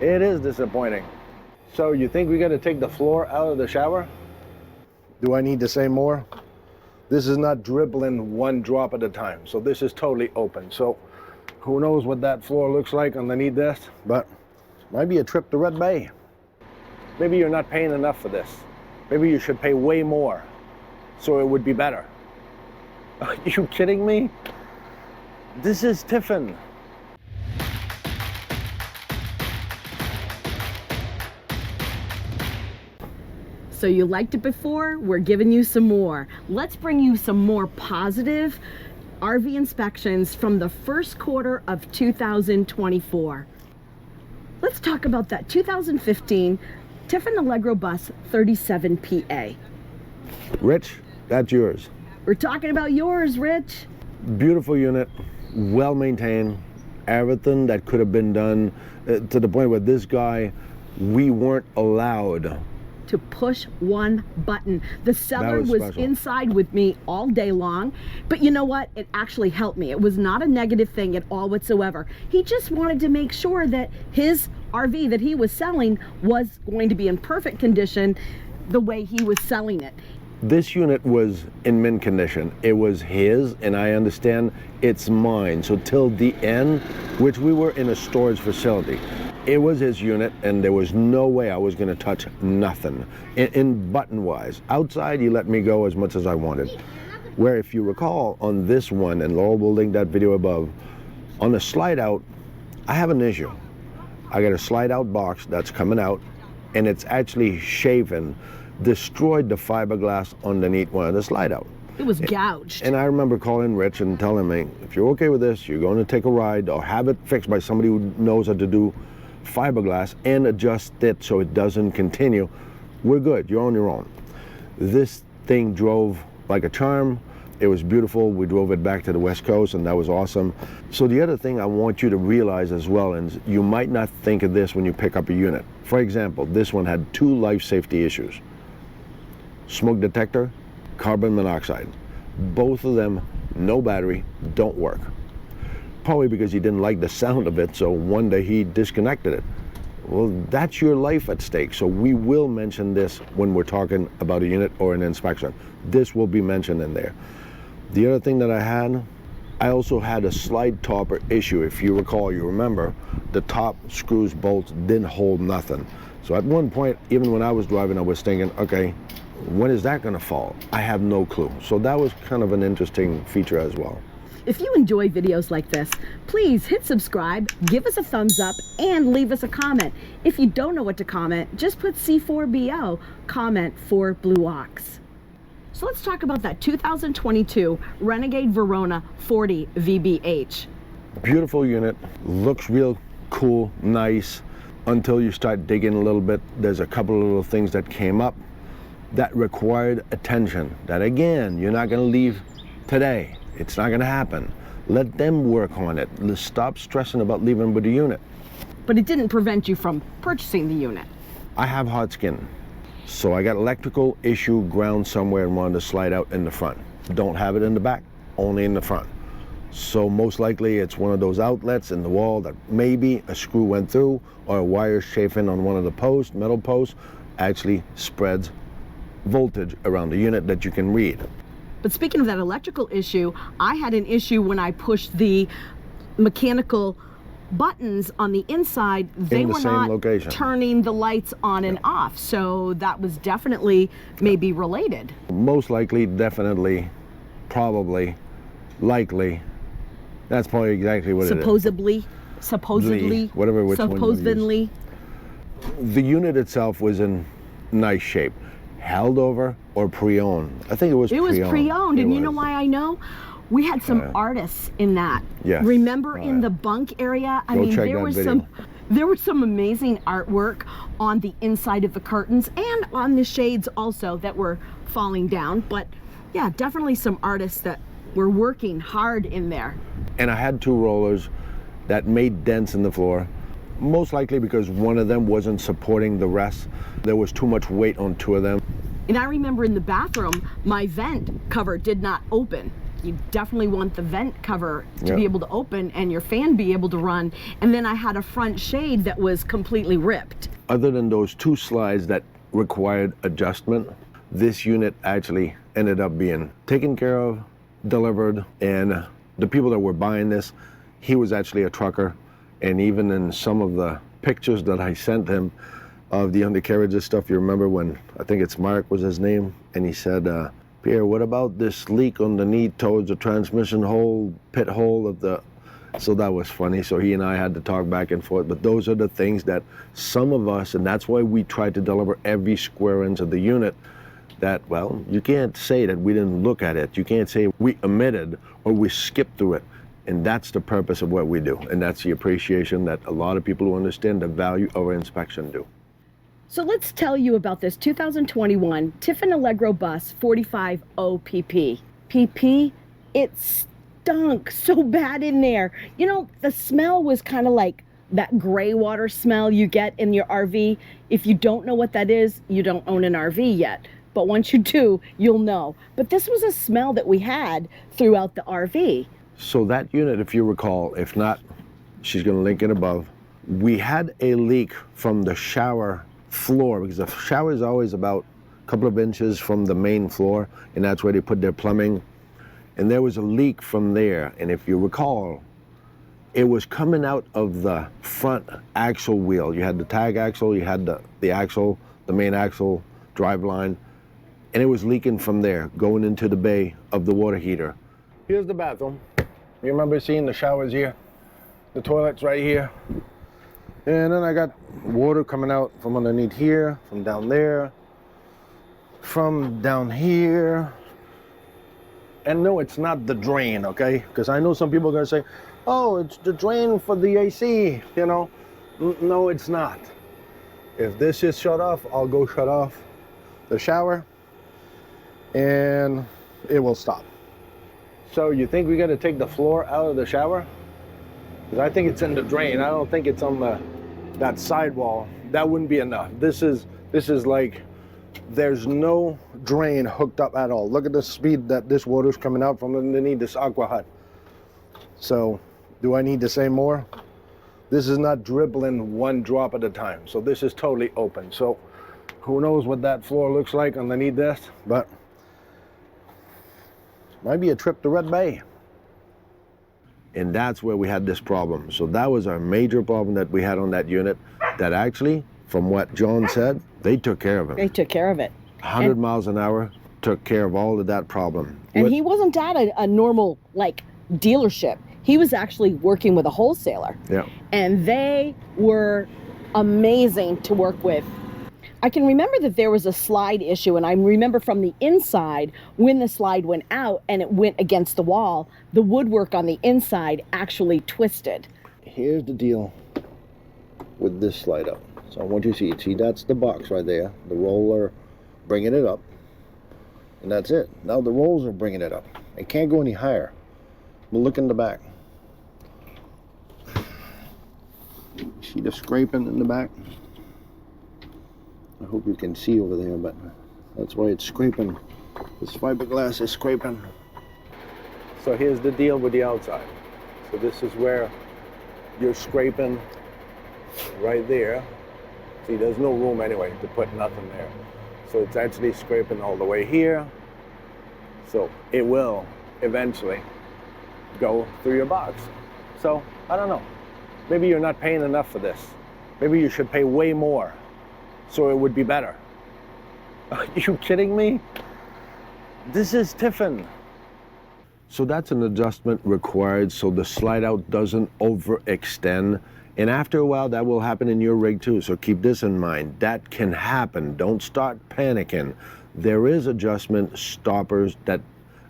It is disappointing. So you think we got to take the floor out of the shower? Do I need to say more? This is not dribbling one drop at a time. So this is totally open. So who knows what that floor looks like underneath this, but might be a trip to Red Bay. Maybe you're not paying enough for this. Maybe you should pay way more so it would be better. Are you kidding me? This is Tiffin. So you liked it before, we're giving you some more. Let's bring you some more positive RV inspections from the first quarter of 2024. Let's talk about that 2015 Tiffin Allegro Bus 37 PA. Rich, that's yours. We're talking about yours, Rich. Beautiful unit, well maintained, everything that could have been done to the point where this guy, we weren't allowed to push one button. The seller was inside with me all day long, but you know what? It actually helped me. It was not a negative thing at all whatsoever. He just wanted to make sure that his RV that he was selling was going to be in perfect condition the way he was selling it. This unit was in mint condition. It was his, and I understand it's mine. So till the end, which we were in a storage facility, it was his unit, and there was no way I was going to touch nothing. In button-wise, outside, he let me go as much as I wanted. Where, if you recall, on this one, and Laurel will link that video above, on the slide-out, I have an issue. I got a slide-out box that's coming out, and it's actually shaven, destroyed the fiberglass underneath one of the slide-out. It was gouged. And I remember calling Rich and telling me, if you're okay with this, you're going to take a ride or have it fixed by somebody who knows how to do fiberglass and adjust it so it doesn't continue. We're good. You're on your own. This thing drove like a charm. It was beautiful. We drove it back to the West Coast, and that was awesome. So the other thing I want you to realize as well, and you might not think of this when you pick up a unit. For example, this one had 2 life safety issues. Smoke detector, carbon monoxide. Both of them, no battery, don't work. Probably because he didn't like the sound of it, so one day he disconnected it. Well, that's your life at stake, so we will mention this when we're talking about a unit or an inspection. This will be mentioned in there. The other thing that I also had a slide topper issue. If you recall, you remember, the top screws, bolts didn't hold nothing. So at one point, even when I was driving, I was thinking, okay, when is that gonna fall? I have no clue. So that was kind of an interesting feature as well. If you enjoy videos like this, please hit subscribe, give us a thumbs up, and leave us a comment. If you don't know what to comment, just put C4BO, comment for BLUEOX. So let's talk about that 2022 Renegade Verona 40 VBH. Beautiful unit, looks real cool, nice, until you start digging a little bit. There's a couple of little things that came up that required attention, that again, you're not gonna leave today. It's not gonna happen. Let them work on it. Stop stressing about leaving with the unit. But it didn't prevent you from purchasing the unit. I have hard skin. So I got electrical issue ground somewhere and wanted to slide out in the front. Don't have it in the back, only in the front. So most likely it's one of those outlets in the wall that maybe a screw went through or a wire chafing on one of the posts, metal posts, actually spreads voltage around the unit that you can read. But speaking of that electrical issue, I had an issue when I pushed the mechanical buttons on the inside. They were not turning the lights on and off. So that was definitely maybe related. Most likely, definitely, probably, likely. That's probably exactly what it is. Supposedly, whatever, which supposedly. The unit itself was in nice shape. Held over or pre-owned? I think it was pre-owned. It was pre-owned, and you know why I know? We had some artists in that. Yeah. Remember in the bunk area? I mean, there was some amazing artwork on the inside of the curtains and on the shades also that were falling down. But yeah, definitely some artists that were working hard in there. And I had 2 rollers that made dents in the floor. Most likely because one of them wasn't supporting the rest. There was too much weight on 2 of them. And I remember in the bathroom, my vent cover did not open. you definitely want the vent cover to be able to open and your fan be able to run. And then I had a front shade that was completely ripped. Other than those 2 slides that required adjustment, this unit actually ended up being taken care of, delivered, and the people that were buying this, he was actually a trucker, and even in some of the pictures that I sent him of the undercarriage and stuff, you remember when, I think it's Mark was his name, and he said, Pierre, what about this leak underneath towards the transmission hole, pit hole of the... So that was funny. So he and I had to talk back and forth. But those are the things that some of us, and that's why we tried to deliver every square inch of the unit, that, well, you can't say that we didn't look at it. You can't say we omitted or we skipped through it. And that's the purpose of what we do. And that's the appreciation that a lot of people who understand the value of our inspection do. So let's tell you about this 2021 Tiffin Allegro bus 45 OPP. PP, it stunk so bad in there. You know, the smell was kind of like that gray water smell you get in your RV. If you don't know what that is, you don't own an RV yet. But once you do, you'll know. But this was a smell that we had throughout the RV. So that unit, if you recall, if not, she's going to link it above. We had a leak from the shower floor, because the shower is always about a couple of inches from the main floor, and that's where they put their plumbing. And there was a leak from there, and if you recall, it was coming out of the front axle wheel. You had the tag axle, you had the axle, the main axle, drive line, and it was leaking from there, going into the bay of the water heater. Here's the bathroom. You remember seeing the showers here? The toilet's right here. And then I got water coming out from underneath here, from down there, from down here. And no, it's not the drain, okay? Because I know some people are gonna say, oh, it's the drain for the AC, you know? No, it's not. If this is shut off, I'll go shut off the shower and it will stop. So you think we gotta take the floor out of the shower? Because I think it's in the drain. I don't think it's on that sidewall. That wouldn't be enough. This is like, there's no drain hooked up at all. Look at the speed that this water's coming out from underneath this aqua hut. So do I need to say more? This is not dribbling one drop at a time. So this is totally open. So who knows what that floor looks like underneath this, but might be a trip to Red Bay. And that's where we had this problem. So that was our major problem that we had on that unit, that actually, from what John said, they took care of it. They took care of it. 100 miles an hour took care of all of that problem. And he wasn't at a normal, like, dealership. He was actually working with a wholesaler. Yeah. And they were amazing to work with. I can remember that there was a slide issue, and I remember from the inside, when the slide went out and it went against the wall, the woodwork on the inside actually twisted. Here's the deal with this slide up. So I want you to see it. See, that's the box right there. The roller bringing it up. And that's it. Now the rolls are bringing it up. It can't go any higher. But look in the back. See the scraping in the back? I hope you can see over there, but that's why it's scraping. This fiberglass is scraping. So here's the deal with the outside. So this is where you're scraping right there. See, there's no room anyway to put nothing there. So it's actually scraping all the way here. So it will eventually go through your box. So I don't know. Maybe you're not paying enough for this. Maybe you should pay way more, so it would be better. Are you kidding me? This is Tiffin. So that's an adjustment required so the slide out doesn't overextend. And after a while, that will happen in your rig too. So keep this in mind. That can happen. Don't start panicking. There is adjustment stoppers that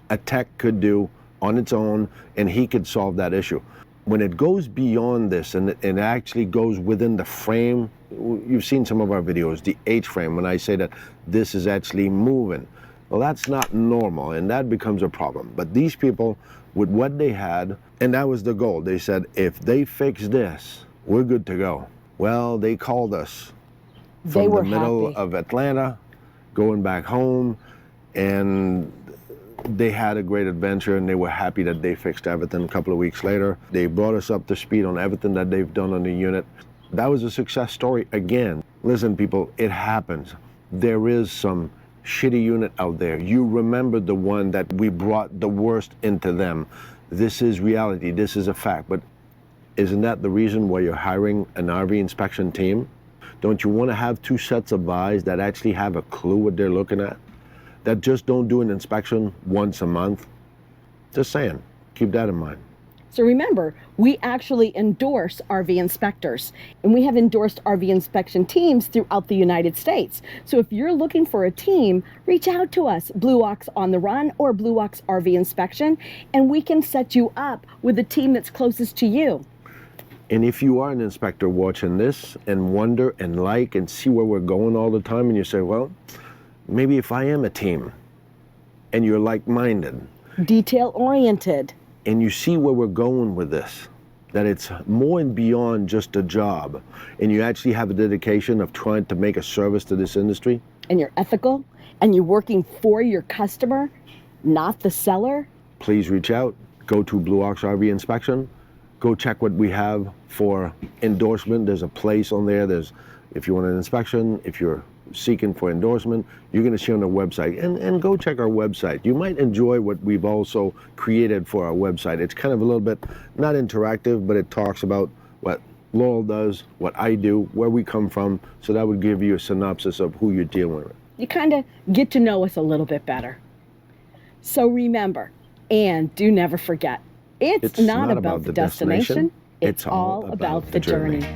a tech could do on its own, and he could solve that issue. When it goes beyond this and it actually goes within the frame, you've seen some of our videos, the H-frame, when I say that this is actually moving. Well, that's not normal, and that becomes a problem. But these people, with what they had, and that was the goal, they said, if they fix this, we're good to go. Well, they called us from the middle of Atlanta, going back home, and they had a great adventure and they were happy that they fixed everything. A couple of weeks later, they brought us up to speed on everything that they've done on the unit. That was a success story again. Listen, people, it happens. There is some shitty unit out there. You remember the one that we brought the worst into them. This is reality. This is a fact. But isn't that the reason why you're hiring an RV inspection team? Don't you want to have two sets of eyes that actually have a clue what they're looking at? That just don't do an inspection once a month? Just saying, keep that in mind. So remember, we actually endorse RV inspectors, and we have endorsed RV inspection teams throughout the United States. So if you're looking for a team, reach out to us, BLUEOX on the Run or BLUEOX RV Inspection, and we can set you up with a team that's closest to you. And if you are an inspector watching this and wonder and like and see where we're going all the time, and you say, well, maybe if I am a team, and you're like-minded, detail-oriented, and you see where we're going with this, that it's more and beyond just a job, and you actually have a dedication of trying to make a service to this industry, and you're ethical, and you're working for your customer, not the seller, please reach out. Go to BLUEOX RV Inspection. Go check what we have for endorsement. There's a place on there. If you want an inspection, if you're seeking for endorsement, you're going to see on the website. And go check our website. You might enjoy what we've also created for our website. It's kind of a little bit, not interactive, but it talks about what Laurel does, what I do, where we come from. So that would give you a synopsis of who you're dealing with. You kind of get to know us a little bit better. So remember, and do never forget, it's not about the destination, it's all about the journey.